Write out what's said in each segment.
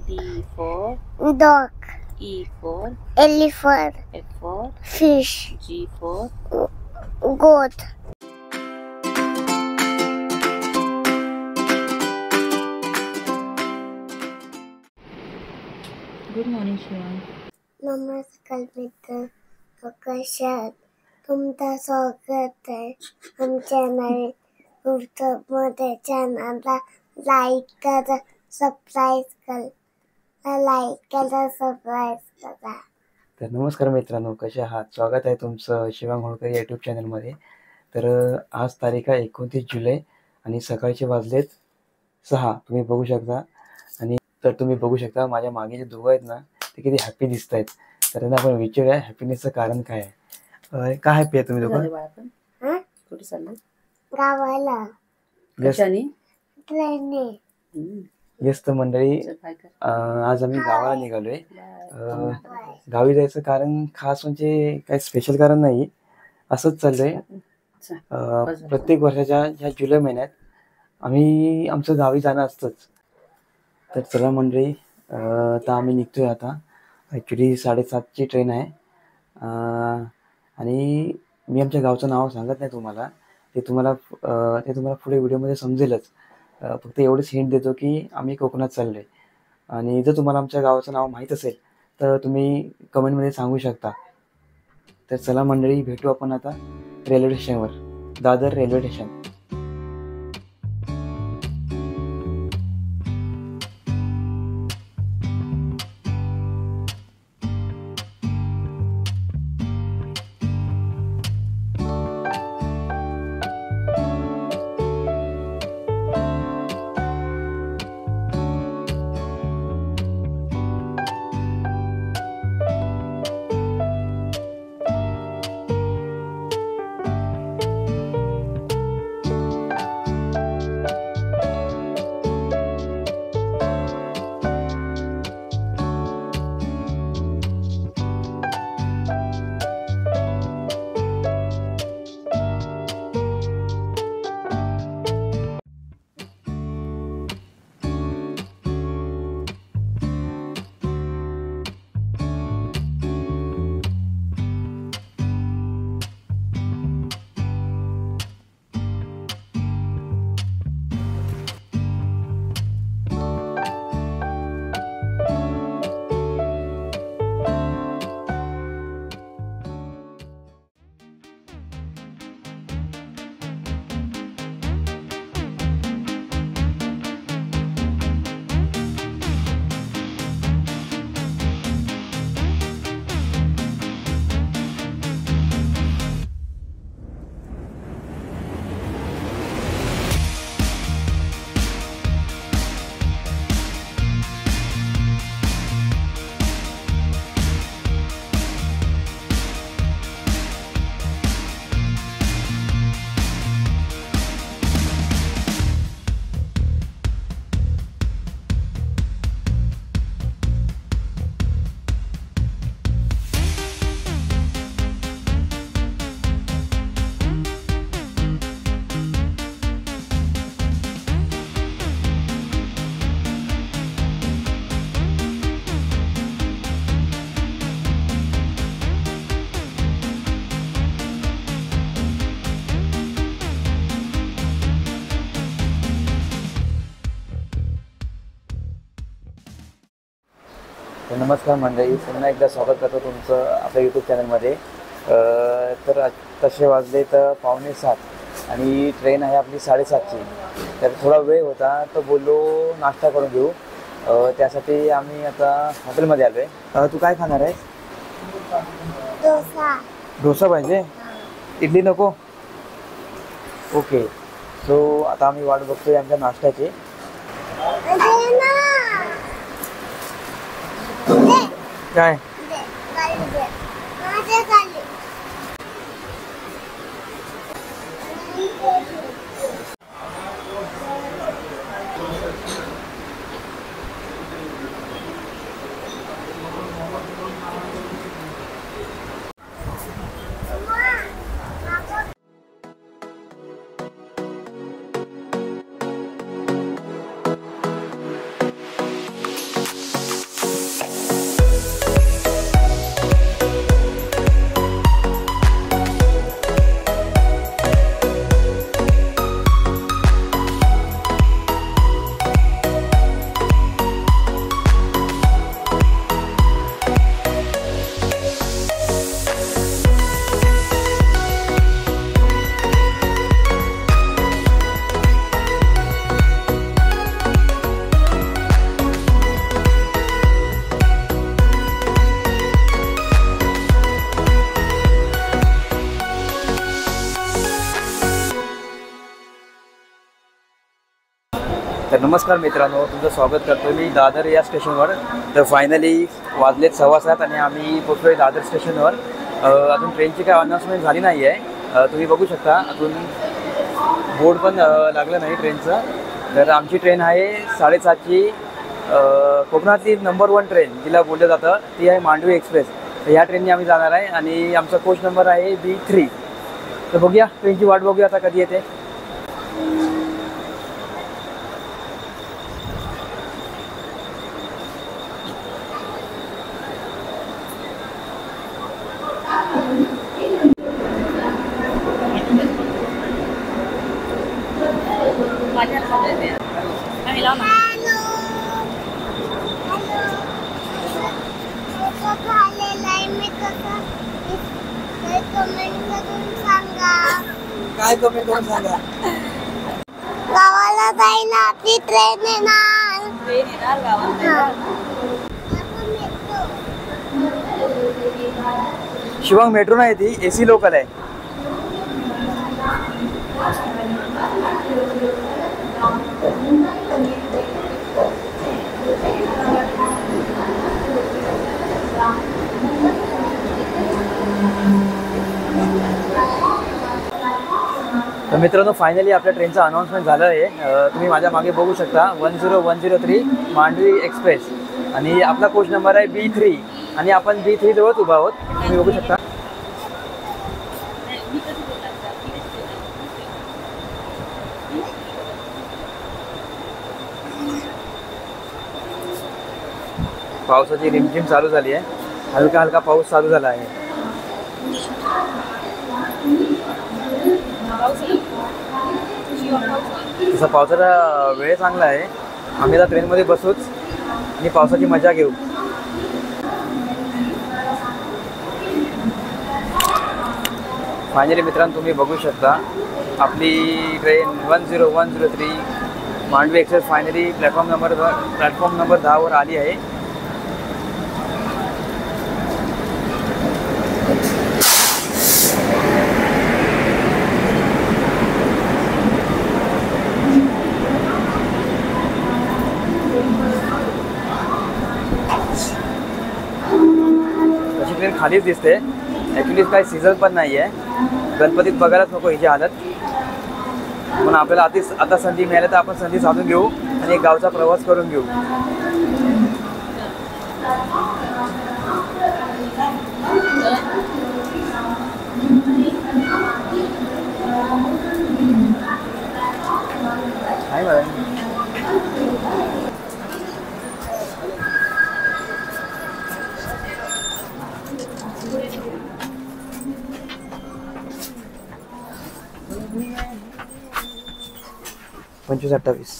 D for dog. E for Elephant. F for Fish. G for Goat. Good morning, Shivan. नमस्कार मित्र, कशा आहात? तुमचं स्वागत आहे आमच्या नवीन मध्ये. चॅनलला लाईक करा, सबस्क्राईब करा. तर नमस्कार मित्रांनो, कसे आहात? स्वागत आहे तुमचं शिवांग होळकर यूट्यूब चॅनलमध्ये. तर आज तारीख आहे 29 जुलै आणि सकाळचे वाजलेत 6. तुम्ही बघू शकता. आणि तर तुम्ही बघू शकता माझ्या मागे जे दोघं आहेत ना, ते किती हॅपी दिसत आहेत. तर त्यांना आपण विचारूया हॅपीनेसचं कारण काय आहे. काय हॅपी आहे तुम्ही दोघं? कुठे चालले? गावाला. येस तर मंडळी, आज आम्ही गावाला निघालोय. गावी जायचं कारण खास म्हणजे काही स्पेशल कारण नाही, असंच चाललंय. प्रत्येक वर्षाच्या ह्या जुलै महिन्यात आम्ही आमचं गावी जाणं असतंच. तर चला मंडळी, तर आम्ही निघतोय आता. ॲक्च्युली 7:30ची ट्रेन आहे. आणि मी आमच्या गावचं नाव सांगत नाही तुम्हाला, ते तुम्हाला पुढे व्हिडिओमध्ये समजेलच. फक्त एवढंच हिंट देतो की आम्ही कोकणात चाललो आहे. आणि जर तुम्हाला आमच्या गावाचं नाव माहीत असेल तर तुम्ही कमेंटमध्ये सांगू शकता. तर चला मंडळी, भेटू आपण आता रेल्वे स्टेशनवर, दादर रेल्वे स्टेशन. नमस्कार मंडळी, पुन्हा एकदा स्वागत करतो तुमचं आपल्या यूट्यूब चॅनलमध्ये. तर तसे वाजले तर 6:45 आणि ट्रेन आहे आपली 7:30ची. तर थोडा वेळ होता तर बोललो नाश्ता करून घेऊ. त्यासाठी आम्ही आता हॉटेलमध्ये आलो आहे. तू काय खाणार आहेस? डोसा पाहिजे? इडली नको? ओके. सो आता आम्ही वाट बघतोय आमच्या नाश्त्याची. काय तर नमस्कार मित्रांनो, तुमचं स्वागत करतो मी दादर या स्टेशनवर. तर फायनली वाजलेत 7:15 आणि आम्ही पोचलो आहे दादर स्टेशनवर. अजून ट्रेनची काय अनाउन्समेंट झाली नाही आहे. तुम्ही बघू शकता अजून बोर्ड पण लागलं नाही ट्रेनचं. तर आमची ट्रेन आहे 7:30ची, कोकणातली नंबर 1 ट्रेन जिला बोललं जातं ती आहे मांडवी एक्सप्रेस. तर ह्या ट्रेनने आम्ही जाणार आहे आणि आमचा कोच नंबर आहे B3. तर बघूया ट्रेनची वाट बघूया आता कधी येते. काय कमेंट करून सांगा. गावाला जायला आपली ट्रेन येणार. शिवांग मेट्रो नाही ती AC लोकल आहे. तर मित्रांनो फायनली आपल्या ट्रेनचं अनाउन्समेंट झालं आहे. तुम्ही माझ्या मागे बघू शकता 10103 मांडवी एक्सप्रेस आणि आपला कोच नंबर आहे B3 आणि आपण B3 जवळच उभा आहोत. तुम्ही बघू शकता. पावसाची रिमझिम चालू झाली आहे. हलका हलका पाऊस चालू झाला आहे. तसा पावसाचा वेळ चांगला आहे. आम्ही आता ट्रेनमध्ये बसूच आणि पावसाची मजा घेऊ. फायनली मित्रांनो तुम्ही बघू शकता आपली train 10103 Mandovi express finally platform number 10 वर आली आहे. तशी ट्रेन खालीच दिसते. ॲक्च्युली काही सीझन पण नाही आहे. गणपतीत बघायलाच नको हिची हालत. पण आपल्याला आता संधी मिळाली तर आपण संधी साधून घेऊ आणि एक गावचा प्रवास करून घेऊ. काय मॅडम पंचवीस 28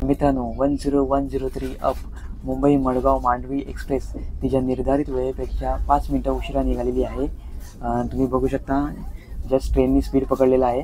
मित्रांनो 10103 अप मुंबई मडगाव मांडवी एक्सप्रेस तिच्या निर्धारित वेळेपेक्षा 5 मिनिटं उशिरा निघालेली आहे. तुम्ही बघू शकता जस्ट ट्रेननी स्पीड पकडलेला आहे.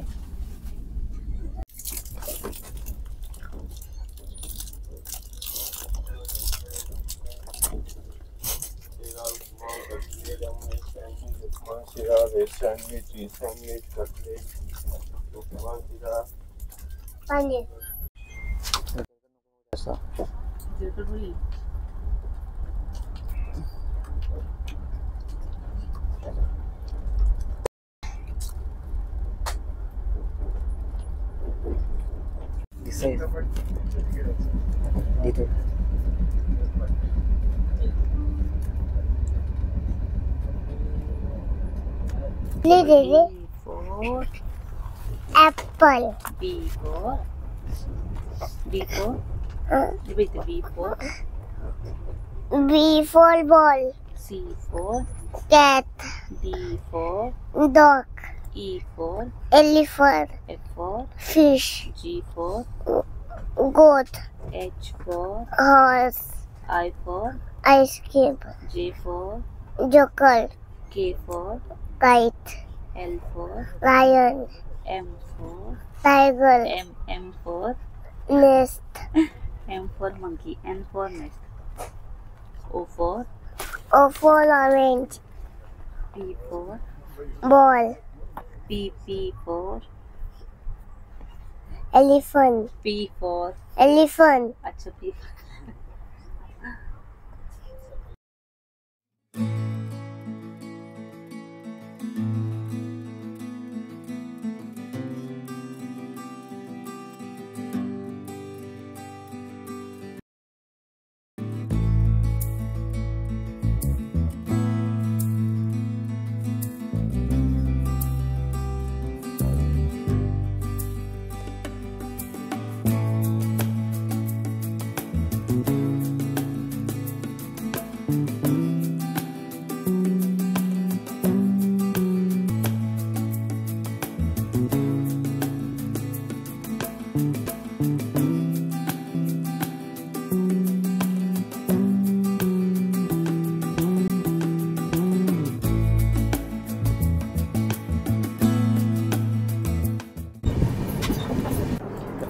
Apple. B for B for B for ball. C for Cat. D for Dog. E for Elephant. F for Fish. G for Goat. H for Horse. I for ice cube, J for joker, K for kite, L for lion, M for tiger, M for nest, M for monkey, N for nest, O for O for orange, P for ball, P for elephant, P for elephant, अच्छा P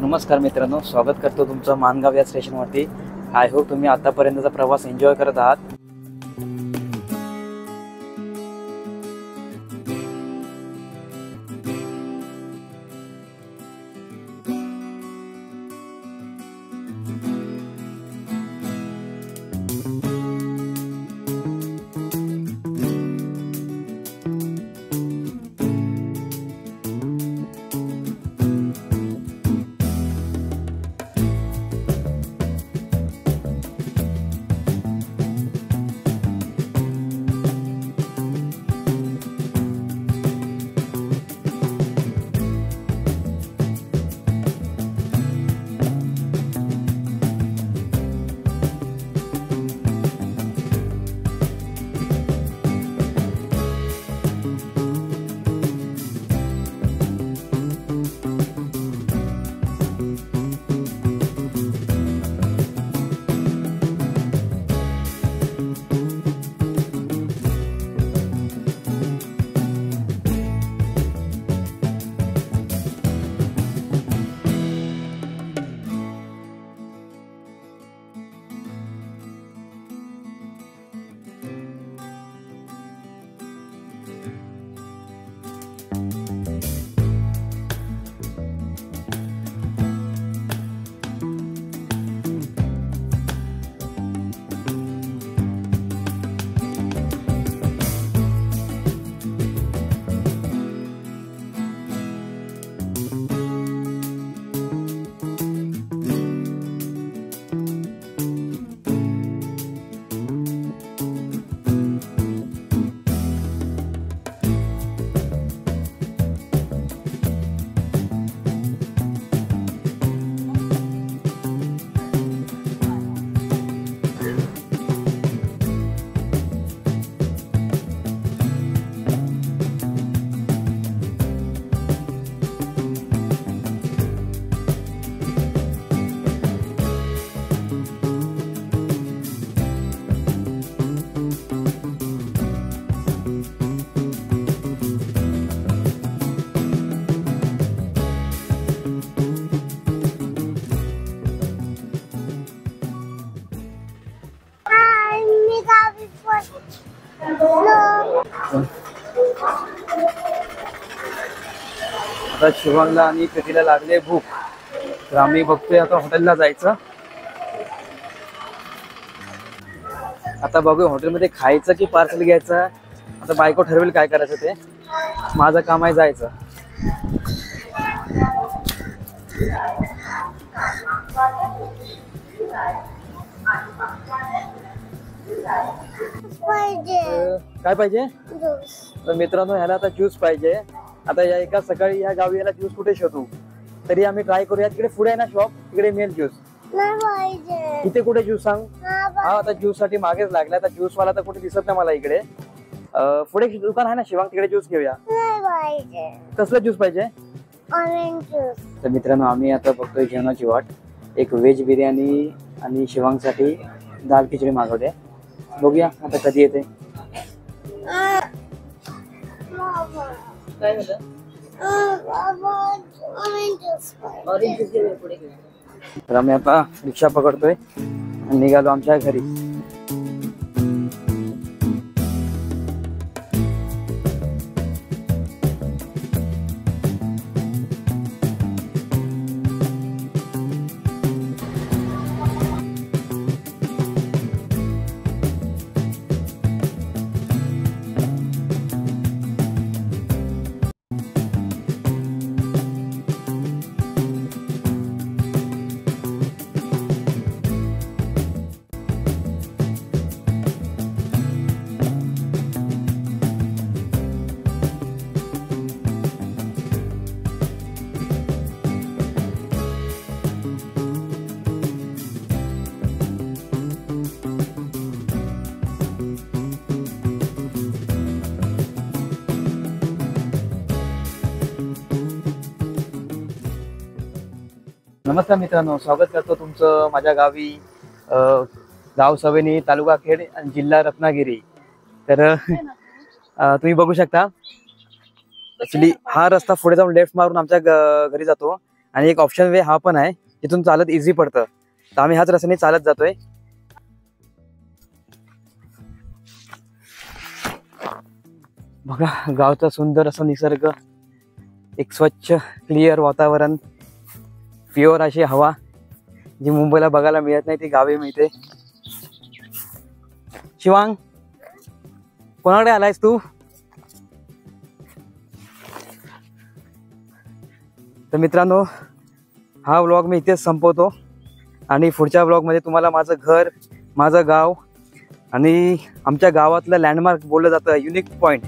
नमस्कार मित्रांनो, स्वागत करतो तुमचं मानगाव या स्टेशनवरती. I hope तुम्ही आतापर्यंतचा प्रवास एन्जॉय करत आहात. आता शिवांगला आणि प्रीतीला लागले भूक, तर आम्ही बघतोय आता हॉटेलला जायचं. आता बघूया हॉटेलमध्ये खायचं की पार्सल घ्यायचं. आता बायको ठरवेल काय करायचं ते. माझं काम आहे जायचं. काय पाहिजे? तर मित्रांनो, ह्याला आता ज्यूस पाहिजे. आता या एका सकाळी या गावी याला ज्यूस कुठे शोधू, तरी आम्ही ट्राय करूया. तिकडे पुढे आहे ना शॉप, तिकडे मिळेल ज्यूस. इथे कुठे ज्यूस सांग? हा, आता ज्यूस साठी मागेच लागला. आता ज्यूस वाला तर कुठे दिसत नाही मला इकडे. पुढे दुकान आहे ना शिवांग, तिकडे ज्यूस घेऊया. कसला ज्यूस पाहिजे? Orange juice. तर मित्रांनो, आम्ही आता बघतोय जेवणाची वाट. एक व्हेज बिर्याणी आणि शिवांगसाठी दाल खिचडी मागवते. बघूया आता कधी येते. काय झालं? ऑरेंज ज्यूस घे पुढे घे. तर आम्ही आता रिक्षा पकडतोय आणि निघालो आमच्या घरी. नमस्कार मित्रांनो, स्वागत करतो तुमचं माझ्या गावी. गाव सवेनी, तालुका खेड आणि जिल्हा रत्नागिरी. तर तुम्ही बघू शकता ऍक्च्युली हा रस्ता पुढे जाऊन लेफ्ट मारून आमच्या घरी जातो आणि एक ऑप्शन वे हा पण आहे, इथून चालत इझी पडतं. तर आम्ही हाच रस्त्याने चालत जातोय. बघा गावचा सुंदर असा निसर्ग, एक स्वच्छ क्लिअर वातावरण, प्युअर अशी हवा जी मुंबईला बघायला मिळत नाही ती गावी मिळते. शिवांग, कोणाकडे आलायस तू? तर मित्रांनो, हा व्लॉग मी इथेच संपवतो आणि पुढच्या व्लॉगमध्ये तुम्हाला माझं घर, माझं गाव आणि आमच्या गावातलं लँडमार्क बोललं जातं, युनिक पॉईंट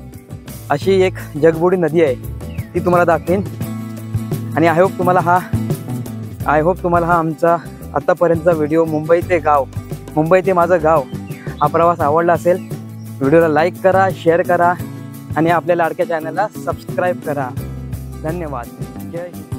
अशी एक जगबुडी नदी आहे ती तुम्हाला दाखवेन. आणि आय होप तुम्हाला हा आमचा आत्तापर्यंतचा व्हिडिओ मुंबई ते गाव, मुंबई ते माझं गाव हा प्रवास आवडला असेल. व्हिडिओला लाईक करा, शेअर करा आणि आपल्या लाडक्या चॅनलला सबस्क्राईब करा. धन्यवाद. जय हिंद.